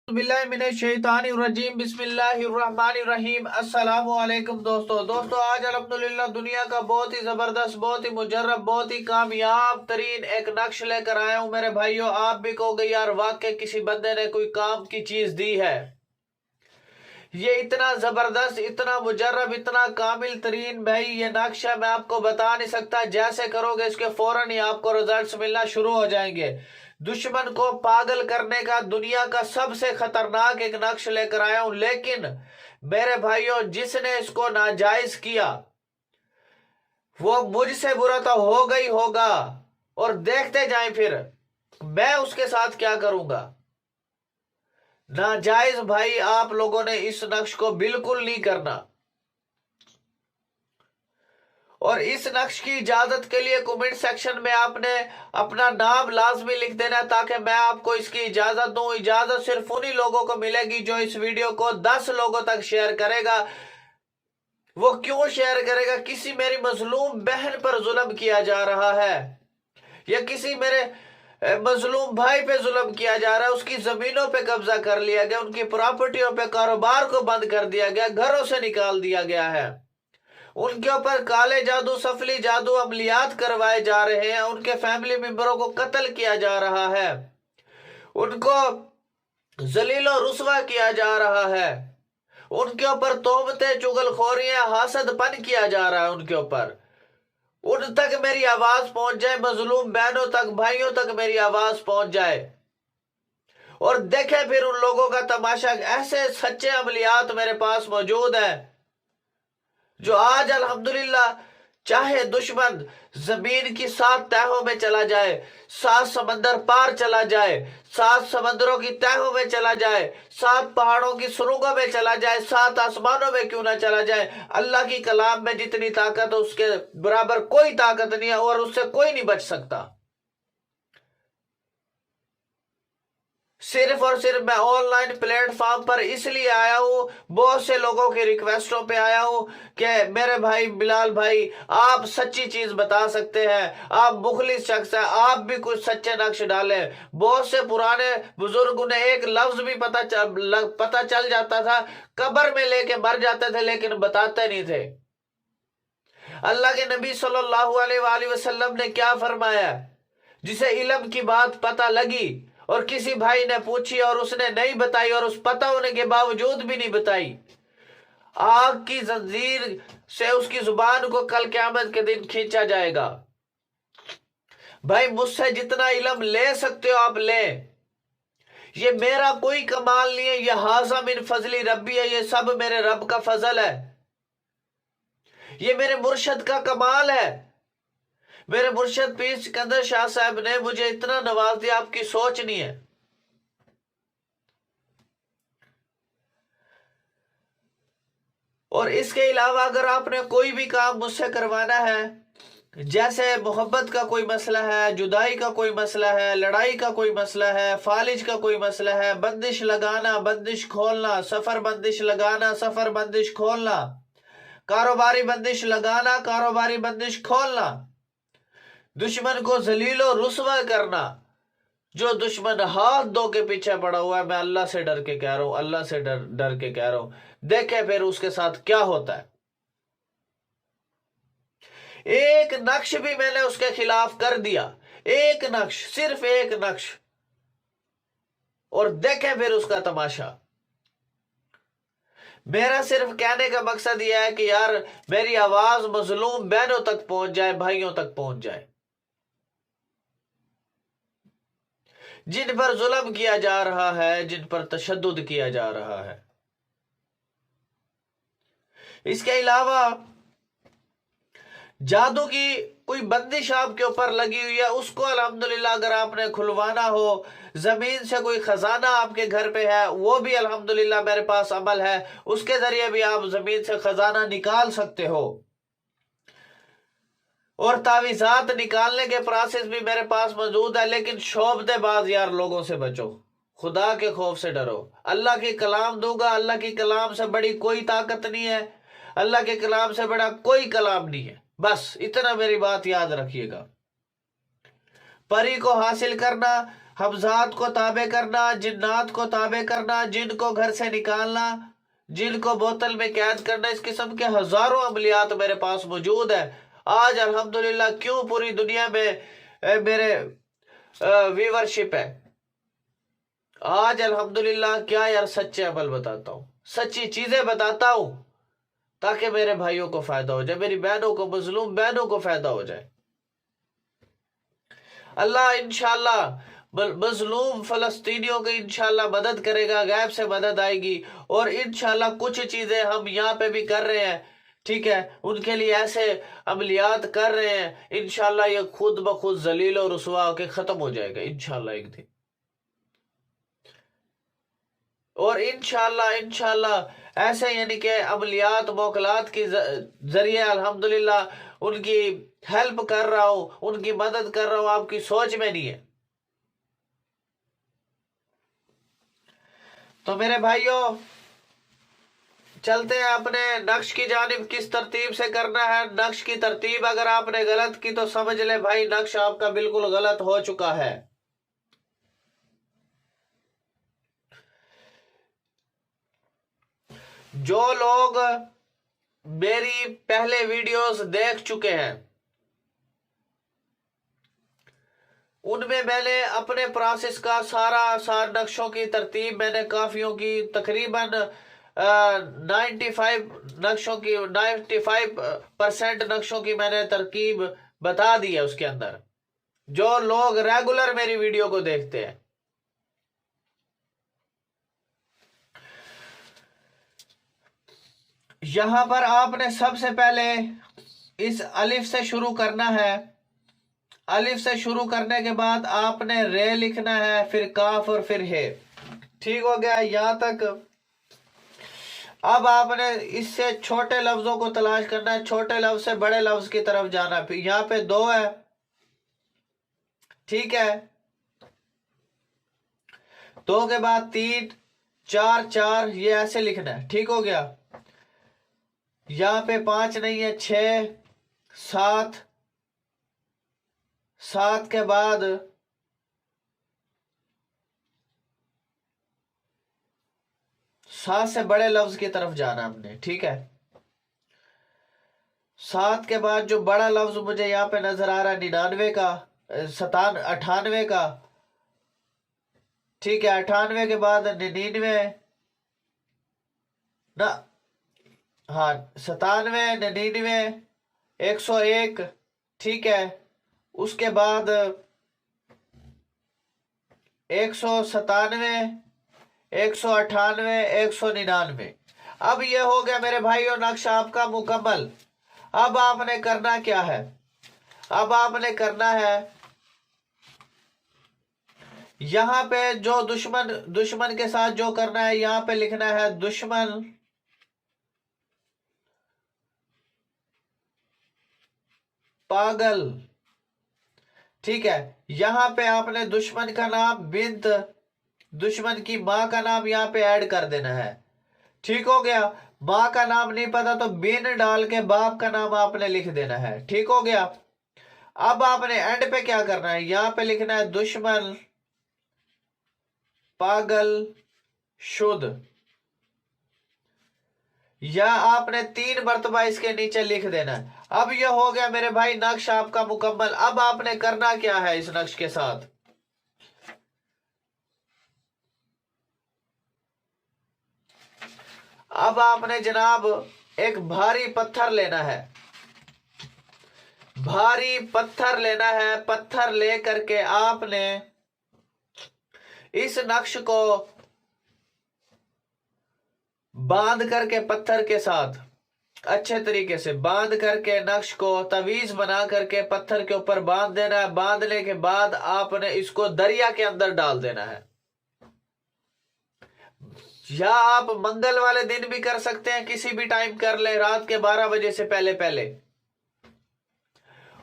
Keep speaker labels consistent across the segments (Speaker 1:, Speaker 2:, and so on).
Speaker 1: बिस्मिल्लाहिर्रहमानिर्रहीम बिस्मिल्लाहिर्रहमानिर्रहीम अस्सलामु अलैकुम दोस्तों आज अल्हम्दुलिल्लाह दुनिया का बहुत ही ज़बरदस्त, बहुत ही मुजर्रब, बहुत ही कामयाब तरीन एक नक्श लेकर आया हूँ मेरे भाइयों। आप भी कहोगे यार वाकई किसी बंदे ने कोई काम की चीज़ दी है। ये इतना ज़बरदस्त, इतना मुजर्रब, इतना कामिल तरीन भाई ये नक्शा मैं आपको बता नहीं सकता। जैसे करोगे इसके फौरन ही आपको रिजल्ट्स मिलना शुरू हो जाएंगे। दुश्मन को पागल करने का दुनिया का सबसे खतरनाक एक नक्श लेकर आया हूं। लेकिन मेरे भाइयों, जिसने इसको नाजायज किया वो मुझसे बुरा तो होगा ही होगा। और देखते जाएं फिर मैं उसके साथ क्या करूंगा। नाजायज भाई आप लोगों ने इस नक्श को बिल्कुल नहीं करना। और इस नक्श की इजाजत के लिए कमेंट सेक्शन में आपने अपना नाम लाजमी लिख देना ताकि मैं आपको इसकी इजाजत दूं। इजाजत सिर्फ उन्हीं लोगों को मिलेगी जो इस वीडियो को 10 लोगों तक शेयर करेगा। वो क्यों शेयर करेगा? किसी मेरी मजलूम बहन पर जुल्म किया जा रहा है या किसी मेरे मजलूम भाई पे जुल्म किया जा रहा है। उसकी जमीनों पे कब्जा कर लिया गया, उनकी प्रॉपर्टियों पे कारोबार को बंद कर दिया गया, घरों से निकाल दिया गया है। उनके ऊपर काले जादू, सफली जादू अमलियात करवाए जा रहे हैं। उनके फैमिली मेंबरों को कत्ल किया जा रहा है। उनको जलीलो रुसवा किया जा रहा है। उनके ऊपर तोहमतें, चुगलखोरियां, हासदपन किया जा रहा है उनके ऊपर। उन तक मेरी आवाज पहुंच जाए, मजलूम बहनों तक, भाइयों तक मेरी आवाज पहुंच जाए। और देखे फिर उन लोगों का तमाशा। ऐसे सच्चे अमलियात मेरे पास मौजूद है जो आज अल्हम्दुलिल्लाह चाहे दुश्मन जमीन की 7 तहों में चला जाए, 7 समंदर पार चला जाए, 7 समंदरों की तहों में चला जाए, 7 पहाड़ों की सुरंगों में चला जाए, 7 आसमानों में क्यों ना चला जाए, अल्लाह की कलाम में जितनी ताकत है उसके बराबर कोई ताकत नहीं है और उससे कोई नहीं बच सकता। सिर्फ और सिर्फ मैं ऑनलाइन प्लेटफॉर्म पर इसलिए आया हूं, बहुत से लोगों की रिक्वेस्टों पे आया हूं कि मेरे भाई बिलाल भाई आप सच्ची चीज बता सकते हैं, आप मुखलिस शख्स हैं, आप भी कुछ सच्चे नक्श डालें। बहुत से पुराने बुजुर्ग ने एक लफ्ज भी पता चल जाता था, कब्र में लेके मर जाते थे लेकिन बताते नहीं थे। अल्लाह के नबी सल्लल्लाहु अलैहि वसल्लम ने क्या फरमाया? जिसे इल्म की बात पता लगी और किसी भाई ने पूछी और उसने नहीं बताई और उस पता होने के बावजूद भी नहीं बताई, आग की जंजीर से उसकी जुबान को कल क़यामत के दिन खींचा जाएगा। भाई मुझसे जितना इल्म ले सकते हो आप ले। ये मेरा कोई कमाल नहीं है, ये हाज़ा मिन फजली रब्बी है, ये सब मेरे रब का फजल है, ये मेरे मुर्शद का कमाल है। मेरे मुर्शद पीर सिकंदर शाह साहब ने मुझे इतना नवाज दिया, आपकी सोच नहीं है। और इसके अलावा अगर आपने कोई भी काम मुझसे करवाना है, जैसे मोहब्बत का कोई मसला है, जुदाई का कोई मसला है, लड़ाई का कोई मसला है, फालिज का कोई मसला है, बंदिश लगाना, बंदिश खोलना, सफर बंदिश लगाना, सफर बंदिश खोलना, कारोबारी बंदिश लगाना, कारोबारी बंदिश खोलना, दुश्मन को जलीलो रुसवा करना, जो दुश्मन हाथ धो के पीछे पड़ा हुआ है, मैं अल्लाह से डर के कह रहा हूं, अल्लाह से डर के कह रहा हूं, देखे फिर उसके साथ क्या होता है। एक नक्श भी मैंने उसके खिलाफ कर दिया, एक नक्श, सिर्फ एक नक्श, और देखे फिर उसका तमाशा। मेरा सिर्फ कहने का मकसद यह है कि यार मेरी आवाज मजलूम बहनों तक पहुंच जाए, भाइयों तक पहुंच जाए, जिन पर जुल्म किया जा रहा है, जिन पर तशद्दुद किया जा रहा है। इसके अलावा जादू की कोई बंदिश आपके ऊपर लगी हुई है, उसको अल्हम्दुलिल्लाह अगर आपने खुलवाना हो, जमीन से कोई खजाना आपके घर पे है, वो भी अल्हम्दुलिल्लाह मेरे पास अमल है, उसके जरिए भी आप जमीन से खजाना निकाल सकते हो। और तावीज़ात निकालने के प्रोसेस भी मेरे पास मौजूद है। लेकिन शोबदेबाज यार लोगों से बचो, खुदा के खौफ से डरो। अल्लाह की कलाम दूंगा, अल्लाह की कलाम से बड़ी कोई ताकत नहीं है, अल्लाह के कलाम से बड़ा कोई कलाम नहीं है, बस इतना मेरी बात याद रखिएगा। परी को हासिल करना, हमजात को ताबे करना, जिन्नात को ताबे करना, जिनको घर से निकालना, जिनको बोतल में कैद करना, इस किस्म के हजारों अमलियात मेरे पास मौजूद है। आज अल्हम्दुलिल्लाह क्यों पूरी दुनिया में मेरे व्यूवरशिप है। आज अल्हम्दुलिल्लाह क्या यार, सच्चे अमल बताता हूँ, सच्ची चीजें बताता हूँ, ताकि मेरे भाइयों को फायदा हो जाए, मेरी बहनों को, मजलूम बहनों को फायदा हो जाए। अल्लाह इंशाअल्लाह मजलूम फलस्तीनियों की इंशाअल्लाह मदद करेगा, गैब से मदद आएगी। और इंशाअल्लाह कुछ चीजें हम यहाँ पे भी कर रहे हैं, ठीक है, उनके लिए ऐसे अमलियात कर रहे हैं, इंशाअल्लाह ये खुद ब खुद जलील और रुसवा होकर खत्म हो जाएगा इंशाअल्लाह एक दिन। और इंशाअल्लाह इंशाअल्लाह ऐसे यानी कि अमलियात मोकलात की जरिए अल्हम्दुलिल्लाह उनकी हेल्प कर रहा हूं, उनकी मदद कर रहा हूं, आपकी सोच में नहीं है। तो मेरे भाइयों चलते हैं अपने नक्श की जानिब, किस तरतीब से करना है। नक्श की तरतीब अगर आपने गलत की तो समझ ले भाई नक्श आपका बिल्कुल गलत हो चुका है। जो लोग मेरी पहले वीडियोस देख चुके हैं उनमें मैंने अपने प्रोसेस का सारा नक्शों की तरतीब, मैंने काफियों की तकरीबन 95 नक्शों की 95% नक्शों की मैंने तरकीब बता दी है उसके अंदर, जो लोग रेगुलर मेरी वीडियो को देखते हैं। यहां पर आपने सबसे पहले इस अलिफ से शुरू करना है। अलिफ से शुरू करने के बाद आपने रे लिखना है, फिर काफ और फिर हे। ठीक हो गया यहां तक। अब आपने इससे छोटे लफ्जों को तलाश करना है, छोटे लफ्ज से बड़े लफ्ज की तरफ जाना है। यहां पे 2 है, ठीक है, 2 के बाद 3 4 4 ये ऐसे लिखना है। ठीक हो गया। यहां पे 5 नहीं है, 6 7 7 के बाद 7 से बड़े लफ्ज की तरफ जाना हमने, ठीक है। 7 के बाद जो बड़ा लफ्ज मुझे यहां पे नजर आ रहा है 99 का, 98 का, ठीक है, 98 के बाद 99 ना, हाँ 97 99 101, ठीक है, उसके बाद 197 198 199। अब ये हो गया मेरे भाइयों नक्शा आपका मुकम्मल। अब आपने करना क्या है, अब आपने करना है यहां पे जो दुश्मन के साथ जो करना है, यहां पे लिखना है दुश्मन पागल, ठीक है। यहां पे आपने दुश्मन का नाम बिंत, दुश्मन की मां का नाम यहां पे ऐड कर देना है। ठीक हो गया। मां का नाम नहीं पता तो बिन डाल के बाप का नाम आपने लिख देना है। ठीक हो गया। अब आपने एंड पे क्या करना है, यहां पे लिखना है दुश्मन पागल शुद्ध, या आपने 3 मरतबा इसके नीचे लिख देना है। अब यह हो गया मेरे भाई नक्श आपका मुकम्मल। अब आपने करना क्या है इस नक्श के साथ, अब आपने जनाब एक भारी पत्थर लेना है, भारी पत्थर लेना है। पत्थर लेकर के आपने इस नक्श को बांध करके, पत्थर के साथ अच्छे तरीके से बांध करके नक्श को तवीज बना करके पत्थर के ऊपर बांध देना है। बांधने के बाद आपने इसको दरिया के अंदर डाल देना है। या आप मंगल वाले दिन भी कर सकते हैं, किसी भी टाइम कर ले, रात के 12 बजे से पहले पहले।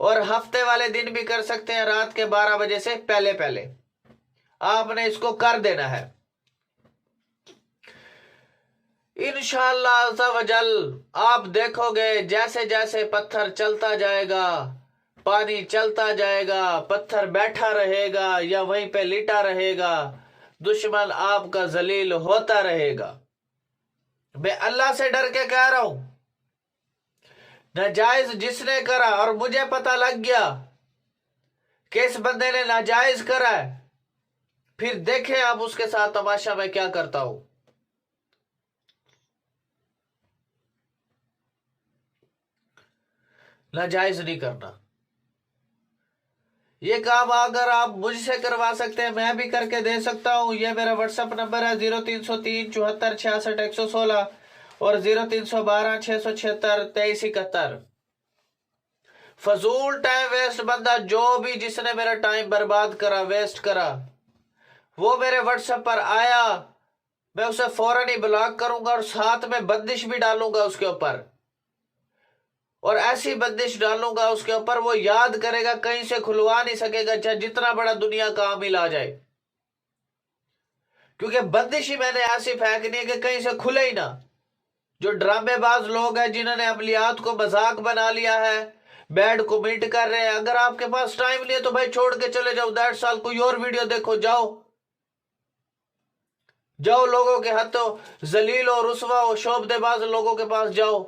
Speaker 1: और हफ्ते वाले दिन भी कर सकते हैं, रात के 12 बजे से पहले पहले आपने इसको कर देना है। इंशाअल्लाह अज़्ज़ा वजल आप देखोगे जैसे जैसे पत्थर चलता जाएगा, पानी चलता जाएगा, पत्थर बैठा रहेगा या वहीं पे लिटा रहेगा, दुश्मन आपका जलील होता रहेगा। मैं अल्लाह से डर के कह रहा हूं, नाजायज जिसने करा और मुझे पता लग गया कि इस बंदे ने नाजायज करा है, फिर देखें आप उसके साथ तमाशा मैं क्या करता हूं। नाजायज नहीं करना। ये काम अगर आप मुझसे करवा सकते हैं, मैं भी करके दे सकता हूं। ये मेरा व्हाट्सएप नंबर है 0303 74 66 116 और 0312 676 2371। फजूल टाइम वेस्ट बंदा जो भी जिसने मेरा टाइम बर्बाद करा, वेस्ट करा, वो मेरे व्हाट्सएप पर आया, मैं उसे फौरन ही ब्लॉक करूंगा और साथ में बंदिश भी डालूंगा उसके ऊपर। और ऐसी बंदिश डालूंगा उसके ऊपर, वो याद करेगा, कहीं से खुलवा नहीं सकेगा, चाहे जितना बड़ा दुनिया का आमिल आ जाए। क्योंकि बंदिश ही मैंने ऐसी फेंकनी है कि कहीं से खुले ही ना। जो ड्रामेबाज लोग हैं जिन्होंने अमलियात को मजाक बना लिया है, बैड कमेंट कर रहे हैं, अगर आपके पास टाइम नहीं है तो भाई छोड़ के चले जाओ, दैट्स ऑल। कोई और वीडियो देखो, जाओ लोगों के हाथों जलील और रुसवा और शोबदेबाज लोगों के पास जाओ।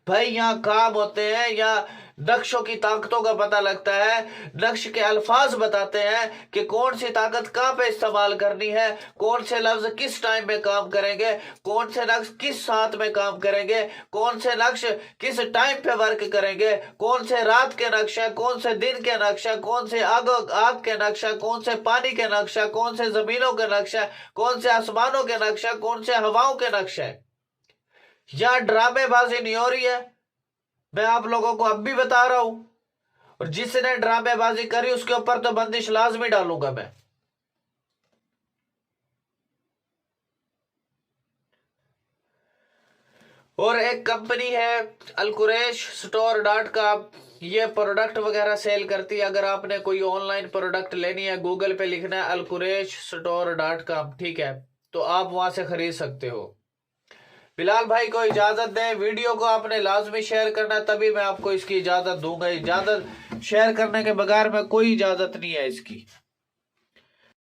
Speaker 1: भाई यहाँ काम होते हैं, या नक्शों की ताकतों का पता लगता है, नक्श के अल्फाज बताते हैं कि कौन सी ताकत कहां पे इस्तेमाल करनी है, कौन से लफ्ज किस टाइम में काम करेंगे, कौन से नक्श किस साथ में काम करेंगे, कौन से नक्श किस टाइम पे वर्क करेंगे, कौन से रात के नक्शा, कौन से दिन के नक्शा, कौन से आग के नक्शा, कौन से पानी के नक्शा, कौन से जमीनों के नक्शा, कौन से आसमानों के नक्शा, कौन से हवाओं के नक्शा। यहां ड्रामेबाजी नहीं हो रही है, मैं आप लोगों को अब भी बता रहा हूं। और जिसने ड्रामेबाजी करी उसके ऊपर तो बंदिश लाजमी डालूंगा मैं। और एक कंपनी है अलकुरैश स्टोर.com, ये प्रोडक्ट वगैरह सेल करती है। अगर आपने कोई ऑनलाइन प्रोडक्ट लेनी है, गूगल पे लिखना है अलकुरैश स्टोर.com, ठीक है, तो आप वहां से खरीद सकते हो। बिलाल भाई को इजाजत दें, वीडियो को आपने लाजमी शेयर करना, तभी मैं आपको इसकी इजाजत दूंगा। इजाजत शेयर करने के बगैर में कोई इजाजत नहीं है इसकी।